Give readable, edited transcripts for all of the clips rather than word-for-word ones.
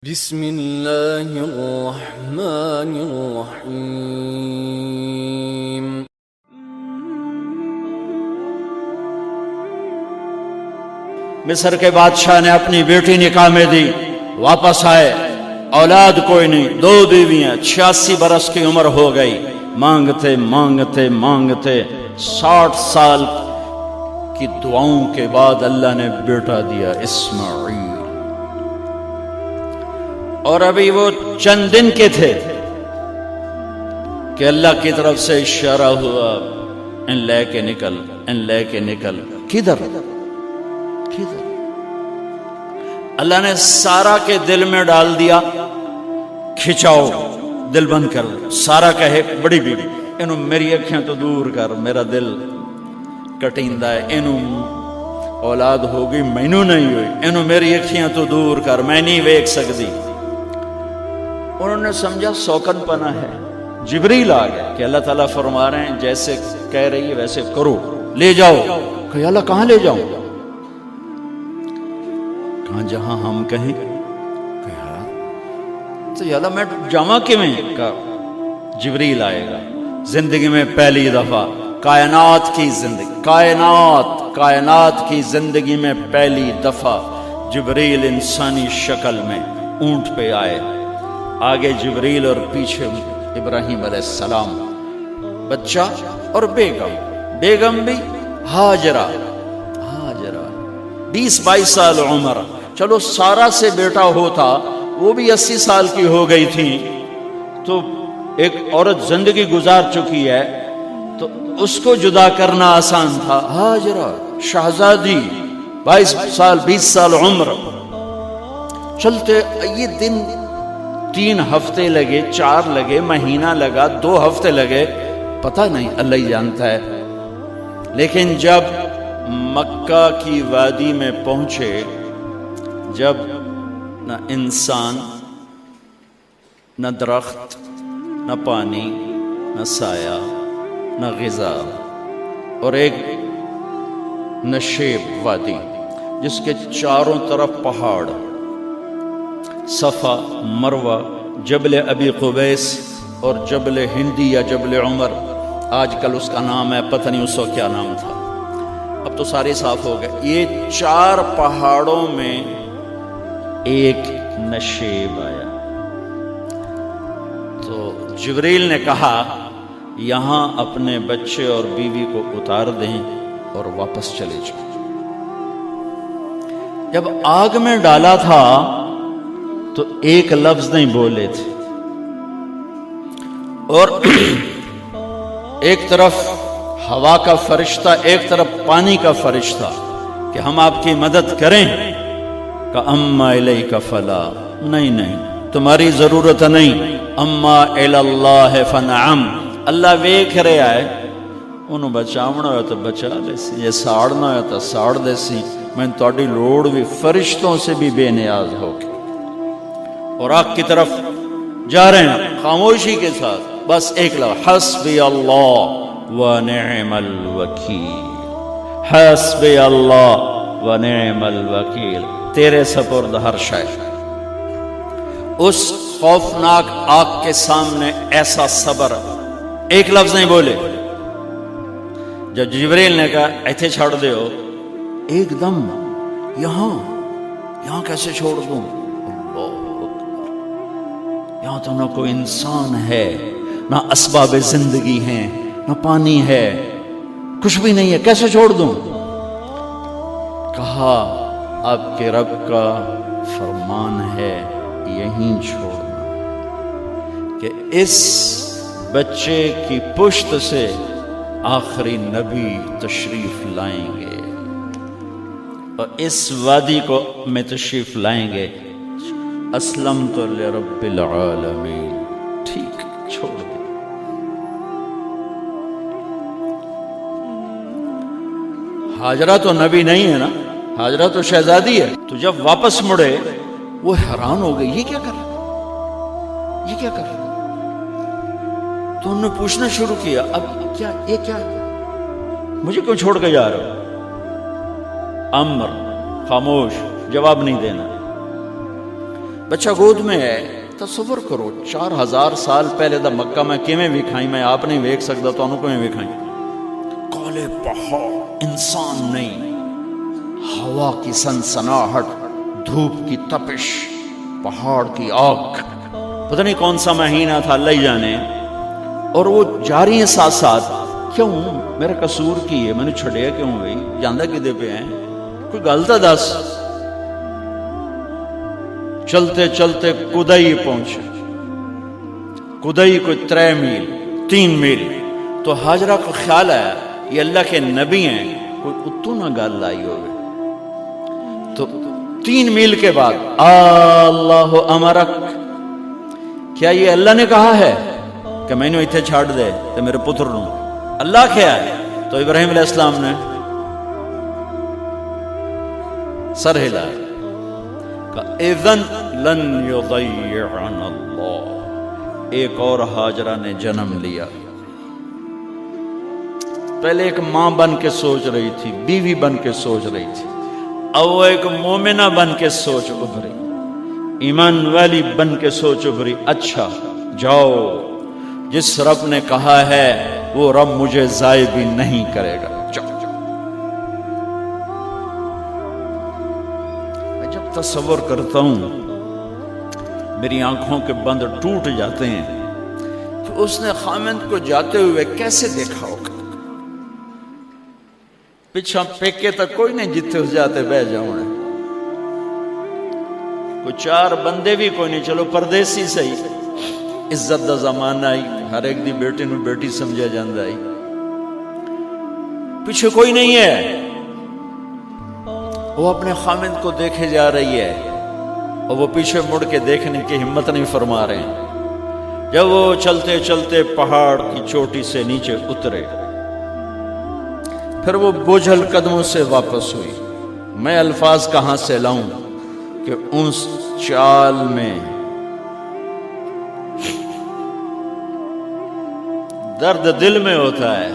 بسم اللہ الرحمن الرحیم۔ مصر کے بادشاہ نے اپنی بیٹی نکاح میں دی، واپس آئے، اولاد کوئی نہیں، 2 بیویاں، 86 برس کی عمر ہو گئی، مانگتے مانگتے مانگتے 60 سال کی دعاؤں کے بعد اللہ نے بیٹا دیا، اسماعیل۔ اور ابھی وہ چند دن کے تھے کہ اللہ کی طرف سے اشارہ ہوا، ان لے کے نکل، ان لے کے نکل۔ کدھر؟ اللہ نے سارا کے دل میں ڈال دیا، کھچاؤ، دل بند کر۔ سارا کہے بڑی بیوی، انہوں میری اکھیں تو دور کر، میرا دل کٹیندہ ہے، انہوں اولاد ہوگی مینوں نہیں ہوئی، انہوں میری اکھیں تو دور کر، میں نہیں ویکھ سکتی۔ انہوں نے سمجھا سوکن پنا ہے۔ جبریل آ گیا کہ اللہ تعالیٰ فرما رہے ہیں جیسے کہہ رہی ہے ویسے کرو، لے جاؤ۔ کہ اللہ کہاں لے جاؤں؟ کہاں جہاں ہم کہیں۔ کہا تو یا اللہ میں جاواں کیویں؟ کہا جبریل آئے گا زندگی میں پہلی دفعہ، کائنات کی زندگی، کائنات کی زندگی میں پہلی دفعہ جبریل انسانی شکل میں اونٹ پہ آئے، آگے جبریل اور پیچھے ابراہیم علیہ السلام، بچہ اور بیگم بھی ہاجرہ 20-22 سال عمر۔ چلو سارا سے بیٹا ہوتا، وہ بھی 80 سال کی ہو گئی تھی، تو ایک عورت زندگی گزار چکی ہے تو اس کو جدا کرنا آسان تھا۔ ہاجرہ شہزادی 22 سال 20 سال عمر، چلتے یہ دن 3 ہفتے لگے، 4 لگے، مہینہ لگا، 2 ہفتے لگے، پتہ نہیں، اللہ ہی جانتا ہے۔ لیکن جب مکہ کی وادی میں پہنچے، جب نہ انسان، نہ درخت، نہ پانی، نہ سایہ، نہ غذا، اور ایک نشیب وادی جس کے چاروں طرف پہاڑ، صفا، مروہ، جبل ابی قبیس اور جبل ہندی یا جبل عمر، آج کل اس کا نام ہے، پتہ نہیں اس کو کیا نام تھا، اب تو سارے صاف ہو گئے۔ یہ 4 پہاڑوں میں ایک نشیب آیا، تو جبریل نے کہا یہاں اپنے بچے اور بیوی کو اتار دیں اور واپس چلے جائیں۔ جب آگ میں ڈالا تھا تو ایک لفظ نہیں بولے تھے، اور ایک طرف ہوا کا فرشتہ، ایک طرف پانی کا فرشتہ کہ ہم آپ کی مدد کریں، کہ اما الیک فلا، نہیں تمہاری ضرورت نہیں، اما اللہ فنعم، اللہ ویکھ رہا ہے، انہوں بچاونا ہو تو بچا لے سی، یہ ساڑنا ہو تو ساڑ دے سی، میں تہاڈی لوڑ بھی فرشتوں سے بھی بے نیاز ہو کے۔ اور آگ کی طرف جا رہے ہیں خاموشی کے ساتھ، بس ایک لفظ، حسبی اللہ ونعم الوکیل، حسبی اللہ ونعم الوکیل، تیرے سپرد ہر شے۔ اس خوفناک آگ کے سامنے ایسا صبر، ایک لفظ نہیں بولے۔ جب جبریل نے کہا ایتھے چھوڑ دے ہو، ایک دم یہاں کیسے چھوڑ دوں؟ یہاں تو نہ کوئی انسان ہے، نہ اسباب زندگی ہیں، نہ پانی ہے، کچھ بھی نہیں ہے، کیسے چھوڑ دوں؟ کہا آپ کے رب کا فرمان ہے یہیں چھوڑنا، کہ اس بچے کی پشت سے آخری نبی تشریف لائیں گے اور اس وادی کو میں تشریف لائیں گے۔ اسلمت لرب العالمین، ٹھیک چھوڑ دے۔ ہاجرہ تو نبی نہیں ہے نا، ہاجرہ تو شہزادی ہے، تو جب واپس مڑے وہ حیران ہو گئی، یہ کیا کر رہا، یہ کیا کر رہا؟ تو انہوں نے پوچھنا شروع کیا، اب کیا، یہ کیا، مجھے کیوں چھوڑ کے جا رہا ہو؟ امر، خاموش، جواب نہیں دینا۔ بچہ گود میں ہے. تصور کرو 4000 سال پہلے دا مکہ میں کیویں وکھائی، میں آپ نہیں ویکھ سکدا تو انہوں کیویں وکھائی. کالے پہاڑ، انسان نہیں، ہوا کی سنسناہٹ، دھوپ کی تپش، پہاڑ کی آگ. پتہ نہیں کون سا مہینہ تھا، اللہ ہی جانے. اور وہ جاری ہیں ساتھ ساتھ. کیوں؟ میرا قصور کی ہے، میں نے چھڑیا کیوں گئی؟ جاندہ کدے پہ ہیں؟ کوئی غلطہ دس. چلتے چلتے کدئی پہنچے. کدئی کوئی 3 میل 3 میل. تو ہاجرہ کو خیال آیا یہ اللہ کے نبی ہیں، کوئی اتو نہ گل آئی ہوگی. تو 3 میل کے بعد اللہ امرک، کیا یہ اللہ نے کہا ہے کہ میں نے اتنے چھاڑ دے تو میرے پتر نو؟ اللہ کیا ہے؟ تو ابراہیم علیہ السلام نے سر ہلا کہ اذن لن یضیعنا اللہ. ایک اور ہاجرہ نے جنم لیا. پہلے ایک ماں بن کے سوچ رہی تھی، بیوی بن کے سوچ رہی تھی، اب وہ ایک مومنہ بن کے سوچ ابھری، ایمان والی بن کے سوچ ابھری. اچھا جاؤ، جس رب نے کہا ہے وہ رب مجھے ضائع بھی نہیں کرے گا. میں جب تصور کرتا ہوں میری آنکھوں کے بند ٹوٹ جاتے ہیں کہ اس نے خامند کو جاتے ہوئے کیسے دیکھا ہوگا. پچھا پیکے تک کوئی نہیں جتنے اس جاتے بہ جاؤں. کوئی 4 بندے بھی کوئی نہیں، چلو پردیسی صحیح. عزت دا زمانہ آئی، ہر ایک دی بیٹی نو بیٹی سمجھا جاندہ آئی. پیچھے کوئی نہیں ہے، وہ اپنے خامند کو دیکھے جا رہی ہے اور وہ پیچھے مڑ کے دیکھنے کی ہمت نہیں فرما رہے ہیں. جب وہ چلتے چلتے پہاڑ کی چوٹی سے نیچے اترے، پھر وہ بوجھل قدموں سے واپس ہوئی. میں الفاظ کہاں سے لاؤں کہ اس چال میں درد دل میں ہوتا ہے.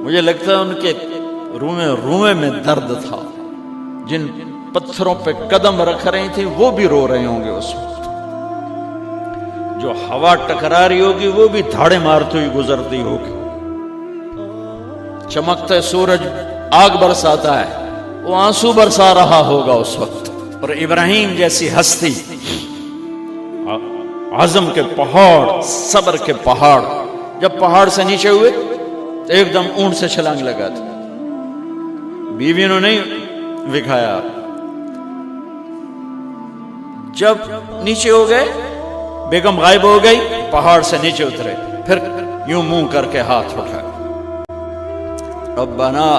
مجھے لگتا ہے ان کے روئے میں درد تھا. جن پتھروں پہ قدم رکھ رہی تھی وہ بھی رو رہے ہوں گے اس وقت. جو ہوا ٹکرا رہی ہوگی وہ بھی دھاڑے مارتی ہوئی گزرتی ہوگی. چمکتا سورج آگ برساتا ہے، وہ آنسو برسا رہا ہوگا اس وقت. اور ابراہیم جیسی ہستی، عزم کے پہاڑ، صبر کے پہاڑ، جب پہاڑ سے نیچے ہوئے تو ایک دم اونٹ سے چھلانگ لگا تھا. بیوی نے نہیں دکھایا. جب نیچے ہو گئے، بیگم غائب ہو گئی، پہاڑ سے نیچے اترے، پھر یوں منہ کر کے ہاتھ اٹھائے. ربنا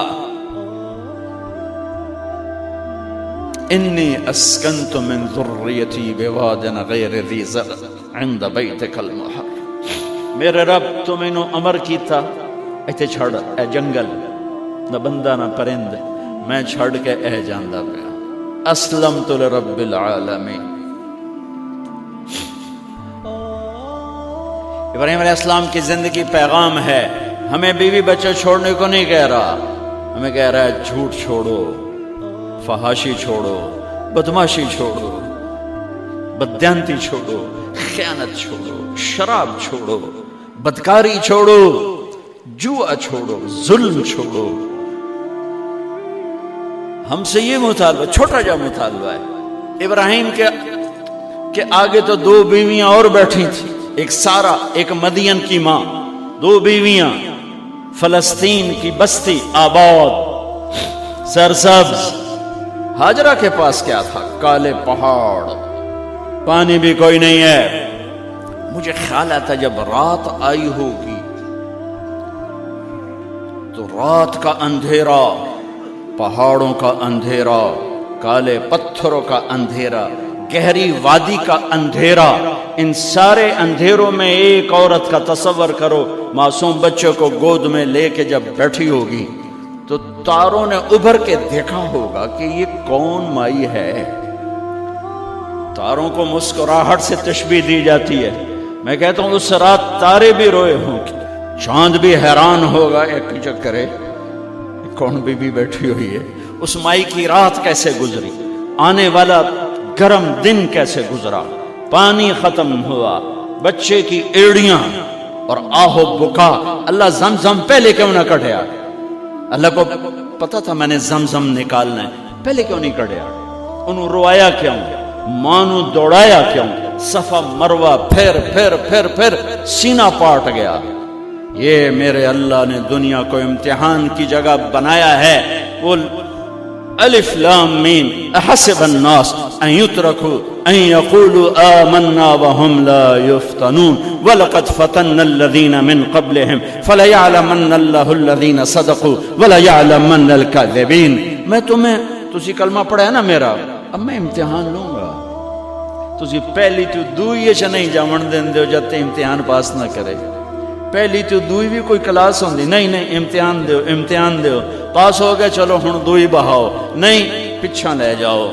انی اسکنت من ذریتی بواد غیر ذی زرع عند بیتک المحرم. میرے رب تو میں نے امر کیتا ایتھے چھڑ، اے جنگل، نہ بندہ نہ پرند، میں چھڑ کے اے جاندہ پیا. اسلمت لرب العالمین. ابراہیم علیہ السلام کی زندگی پیغام ہے. ہمیں بیوی بچہ چھوڑنے کو نہیں کہہ رہا، ہمیں کہہ رہا ہے جھوٹ چھوڑو، فحاشی چھوڑو، بدماشی چھوڑو، بددیانتی چھوڑو، خیانت چھوڑو، شراب چھوڑو، بدکاری چھوڑو، جوا چھوڑو، ظلم چھوڑو. ہم سے یہ مطالبہ، چھوٹا جا مطالبہ ہے. ابراہیم کے آگے تو 2 بیویاں اور بیٹھی تھیں، ایک سارا، ایک مدین کی ماں، 2 بیویاں. فلسطین کی بستی آباد، سرسبز. ہاجرہ کے پاس کیا تھا؟ کالے پہاڑ، پانی بھی کوئی نہیں ہے. مجھے خیال آتا جب رات آئی ہوگی تو رات کا اندھیرا، پہاڑوں کا اندھیرا، کالے پتھروں کا اندھیرا، گہری وادی کا اندھیرا، ان سارے اندھیروں میں ایک عورت کا تصور کرو، معصوم بچے کو گود میں لے کے جب بیٹھی ہوگی تو تاروں نے ابھر کے دیکھا ہوگا کہ یہ کون مائی ہے. تاروں کو مسکراہٹ سے تشبیہ دی جاتی ہے. میں کہتا ہوں اس رات تارے بھی روئے ہوں گے، چاند بھی حیران ہوگا، ایک چکرے کون بی بی بیٹھی ہوئی ہے. اس مائی کی رات کیسے گزری، آنے والا گرم دن کیسے گزرا. پانی ختم ہوا، بچے کی ایڑیاں اور آہو بکا، اللہ زمزم پہلے کیوں نہ کٹیا؟ اللہ کو پتا تھا میں نے زمزم نکالنا ہے، پہلے کیوں نہیں کٹیا؟ انہوں روایا کیوں؟ مانو دوڑایا کیوں؟ صفا مروہ پھر پھر پھر پھر سینہ پاٹ گیا۔ یہ میرے اللہ نے دنیا کو امتحان کی جگہ بنایا ہے۔ قل الف لام میم احسب الناس ان يتركوا ان يقولوا آمنا وهم لا يفتنون ولقد فتنا الذين من قبلهم فليعلمن الله الذين صدقوا وليعلمن الكاذبين۔ میں تسی کلمہ پڑھا ہے نا میرا، اب میں امتحان لوں گا۔ تسی پہلی تو دوئی چ نہیں جاون دین دیو جب تے امتحان پاس نہ کرے۔ پہلی تو دوئی بھی کوئی کلاس ہوندی نہیں، نہیں امتحان دیو، امتحان دیو، پاس ہو گئے چلو ہن دوئی بہاؤ، نہیں پچھا لے جاؤ۔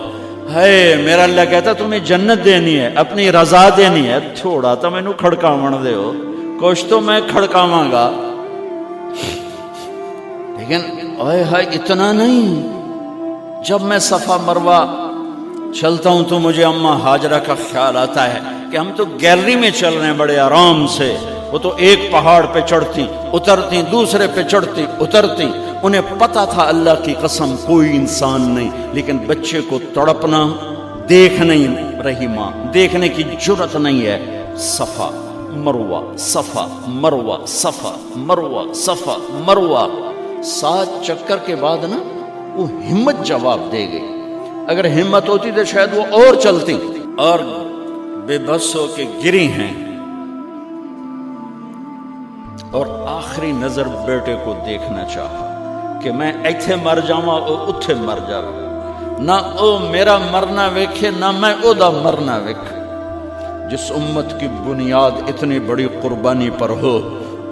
ہے میرا اللہ کہتا تمہیں جنت دینی ہے، اپنی رضا دینی ہے، تھوڑا تو مینوں کھڑکاون دیو، کچھ تو میں کھڑکاواں گا، لیکن اوئے ہائے اتنا نہیں۔ جب میں صفا مروہ چلتا ہوں تو مجھے اماں ہاجرہ کا خیال آتا ہے کہ ہم تو گیلری میں چل رہے ہیں بڑے آرام سے، وہ تو ایک پہاڑ پہ چڑھتی اترتی، دوسرے پہ چڑھتی اترتی، انہیں پتا تھا اللہ کی قسم کوئی انسان نہیں، لیکن بچے کو تڑپنا دیکھ نہیں رہی ماں، دیکھنے کی جرت نہیں ہے۔ صفا مروہ صفا مروہ صفا مروہ صفا مروہ، 7 چکر کے بعد نا وہ ہمت جواب دے گئی۔ اگر ہمت ہوتی تو شاید وہ اور چلتی، اور بے بس ہو کے گری ہیں، اور آخری نظر بیٹے کو دیکھنا چاہا کہ میں ایتھے مر جاواں او اتھے مر جاواں، نہ او میرا مرنا ویکھے نہ میں او دا مرنا ویکھ۔ جس امت کی بنیاد اتنی بڑی قربانی پر ہو،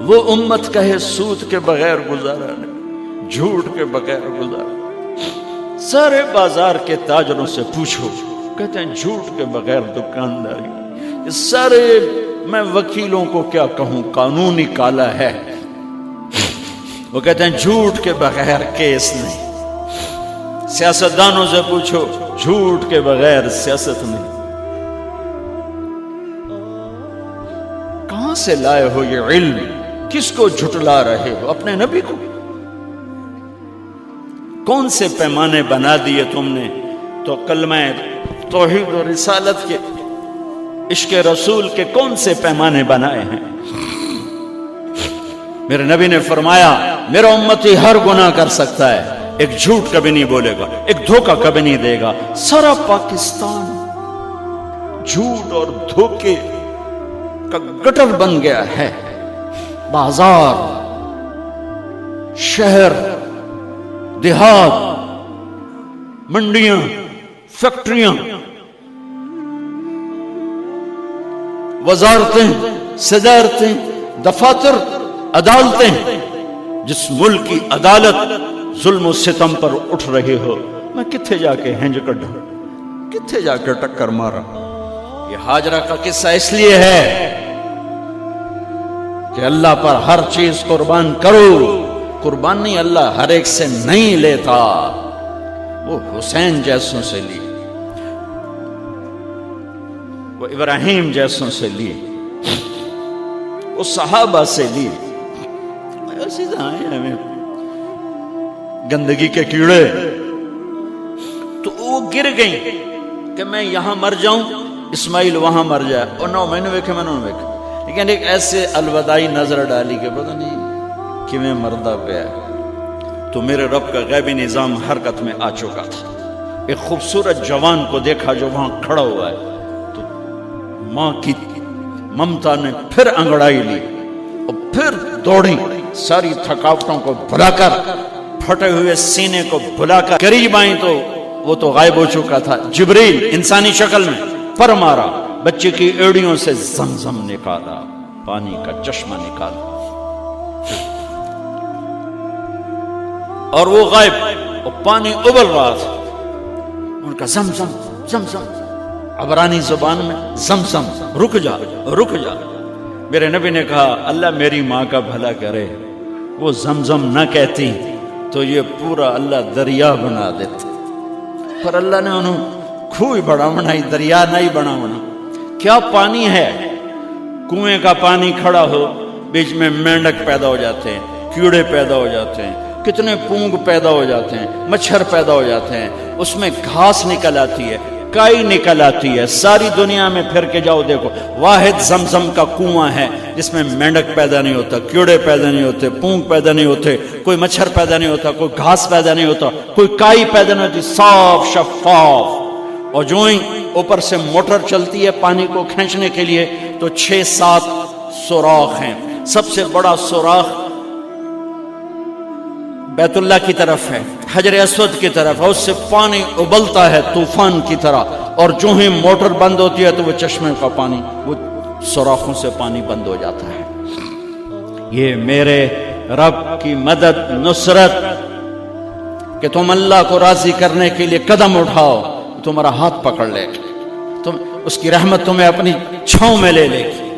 وہ امت کہے سود کے بغیر گزارا نہیں، جھوٹ کے بغیر گزارا۔ سارے بازار کے تاجروں سے پوچھو، کہتے ہیں جھوٹ کے بغیر دکانداری۔ یہ سارے میں وکیلوں کو کیا کہوں، قانون کالا ہے، وہ کہتے ہیں جھوٹ کے بغیر کیس نہیں۔ سیاستدانوں سے پوچھو، جھوٹ کے بغیر سیاست نہیں۔ کہاں سے لائے ہو یہ علم؟ کس کو جھٹلا رہے ہو؟ اپنے نبی کو؟ کون سے پیمانے بنا دیے تم نے؟ تو کلمہ توحید و رسالت کے، عشق رسول کے کون سے پیمانے بنائے ہیں؟ میرے نبی نے فرمایا میرا امتی ہر گناہ کر سکتا ہے، ایک جھوٹ کبھی نہیں بولے گا، ایک دھوکہ کبھی نہیں دے گا۔ سارا پاکستان جھوٹ اور دھوکے کا گٹر بن گیا ہے۔ بازار، شہر، دیہات، منڈیاں، فیکٹریاں، وزارتیں، صدارتیں، دفاتر، عدالتیں، جس ملک کی عدالت ظلم و ستم پر اٹھ رہے ہو، میں کتھے جا کے ہنج کڈھا، کتھے جا کے ٹکر مارا۔ یہ ہاجرہ کا قصہ اس لیے ہے کہ اللہ پر ہر چیز قربان کرو۔ قربان نہیں، اللہ ہر ایک سے نہیں لیتا، وہ حسین جیسوں سے لی، وہ ابراہیم جیسوں سے لی، وہ صحابہ سے لی۔ ایسی آئے ہمیں گندگی کے کیڑے، تو وہ گر گئیں کہ میں یہاں مر جاؤں، اسماعیل وہاں مر جائے، اور نو میں نے ویکھے میں نے ویکھے، لیکن ایک ایسے الوداعی نظر ڈالی کہ پتہ نہیں کہ میں مردہ پہ ہے۔ تو میرے رب کا غیبی نظام حرکت میں آ چکا تھا۔ ایک خوبصورت جوان کو دیکھا جو وہاں کھڑا ہوا ہے، تو ماں کی ممتا نے پھر انگڑائی لی اور پھر دوڑی، ساری تھکاوٹوں کو بھلا کر، پھٹے ہوئے سینے کو بھلا کر قریب آئیں تو وہ تو غائب ہو چکا تھا۔ جبریل انسانی شکل میں پر مارا، بچے کی ایڑیوں سے زمزم نکالا، پانی کا چشمہ نکالا، اور وہ غائب، اور پانی ابل رہا تھا۔ ان کا زمزم زمزم، عبرانی زبان میں زمزم، رک جا رک جا۔ میرے نبی نے کہا اللہ میری ماں کا بھلا کرے، وہ زمزم نہ کہتی تو یہ پورا اللہ دریا بنا دیتا، پر اللہ نے انہوں کھوئی بڑا بنائی، دریا نہیں بنا بنا۔ کیا پانی ہے؟ کنویں کا پانی کھڑا ہو، بیچ میں مینڈک پیدا ہو جاتے ہیں، کیڑے پیدا ہو جاتے ہیں، کتنے پونگ پیدا ہو جاتے ہیں، مچھر پیدا ہو جاتے ہیں، اس میں گھاس نکل آتی ہے، کائی نکل آتی ہے، ساری دنیا میں پھر کے جاؤ دیکھو، واحد زمزم کا کنواں ہے جس میں مینڈک پیدا نہیں ہوتا، کیڑے پیدا نہیں ہوتے، پونگ پیدا نہیں ہوتے، کوئی مچھر پیدا نہیں ہوتا، کوئی گھاس پیدا نہیں ہوتا، کوئی کائی پیدا نہیں ہوتی، صاف شفاف. اور جو ہی اوپر سے موٹر چلتی ہے پانی کو کھینچنے کے لیے تو 6-7 سوراخ ہیں. سب سے بڑا سوراخ بیت اللہ کی طرف ہے، حجر اسود کی طرف، اور اس سے پانی ابلتا ہے طوفان کی طرح، اور جو ہی موٹر بند ہوتی ہے تو وہ چشمے کا پانی، وہ سوراخوں سے پانی بند ہو جاتا ہے. یہ میرے رب کی مدد، نصرت، کہ تم اللہ کو راضی کرنے کے لیے قدم اٹھاؤ، تمہارا ہاتھ پکڑ لے گا، تم اس کی رحمت تمہیں اپنی چھاؤں میں لے لے گی.